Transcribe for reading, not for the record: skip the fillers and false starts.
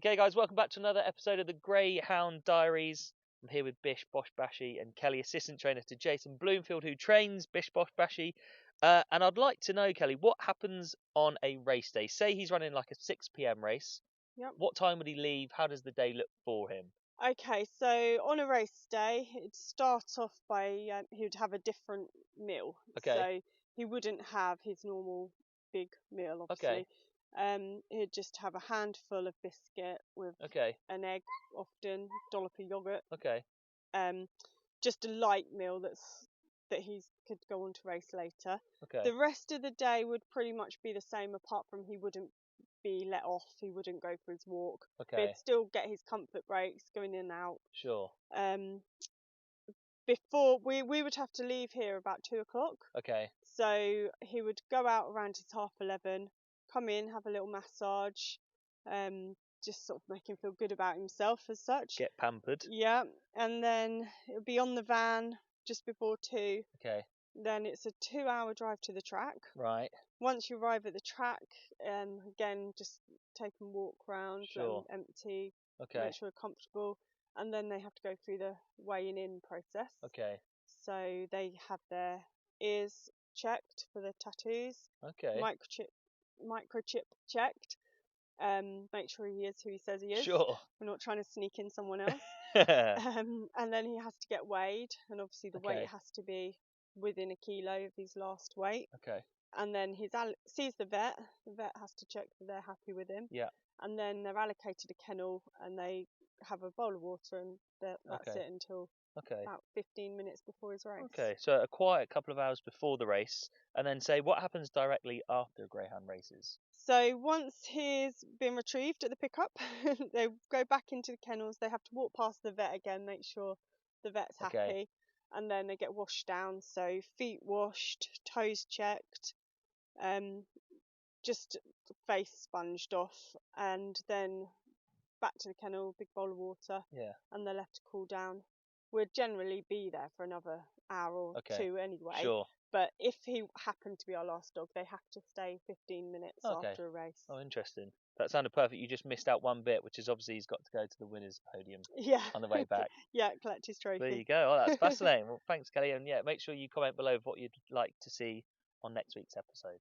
Okay, guys, welcome back to another episode of the Greyhound Diaries. I'm here with Bish, Bosh, Bashy, and Kelly, assistant trainer to Jason Bloomfield, who trains Bish, Bosh, Bashy. And I'd like to know, Kelly, what happens on a race day? Say he's running like a 6 p.m. race. Yep. What time would he leave? How does the day look for him? Okay, so on a race day, it'd start off by he would have a different meal. Okay. So he wouldn't have his normal big meal, obviously. He'd just have a handful of biscuit with an egg, often dollop of yogurt. Okay. Just a light meal that he could go on to race later. Okay. The rest of the day would pretty much be the same, apart from he wouldn't be let off. He wouldn't go for his walk. Okay. But he'd still get his comfort breaks, going in and out. Sure. Before we would have to leave here about 2 o'clock. Okay. So he would go out around his 11:30, come in, have a little massage, just sort of make him feel good about himself as such. Get pampered. Yeah, and then it would be on the van just before 2. Okay. Then it's a 2-hour drive to the track. Right. Once you arrive at the track, again, just take and walk around, Sure. empty, Okay. make sure you're comfortable, and then they have to go through the weighing in process. Okay. So they have their ears checked for the tattoos. Okay. Microchip checked. Make sure he is who he says he is. Sure. We're not trying to sneak in someone else. And then he has to get weighed, and obviously the weight has to be within a kilo of his last weight. Okay. And then sees the vet. The vet has to check that they're happy with him. Yeah. And then they're allocated a kennel, and they have a bowl of water, and that's it until about 15 minutes before his race. Okay, so a quiet couple of hours before the race, and then say what happens directly after greyhound races. So once he's been retrieved at the pickup, they go back into the kennels. They have to walk past the vet again, make sure the vet's happy, and then they get washed down. So feet washed, toes checked, just face sponged off, and then back to the kennel, big bowl of water, and they're left to cool down. We'd generally be there for another hour or 2 anyway. Sure. But if he happened to be our last dog, they have to stay 15 minutes after a race. Oh, interesting. That sounded perfect. You just missed out one bit, which is obviously he's got to go to the winner's podium on the way back. Collect his trophy. There you go. Oh, that's fascinating. Well, thanks, Kelly. And make sure you comment below what you'd like to see on next week's episode.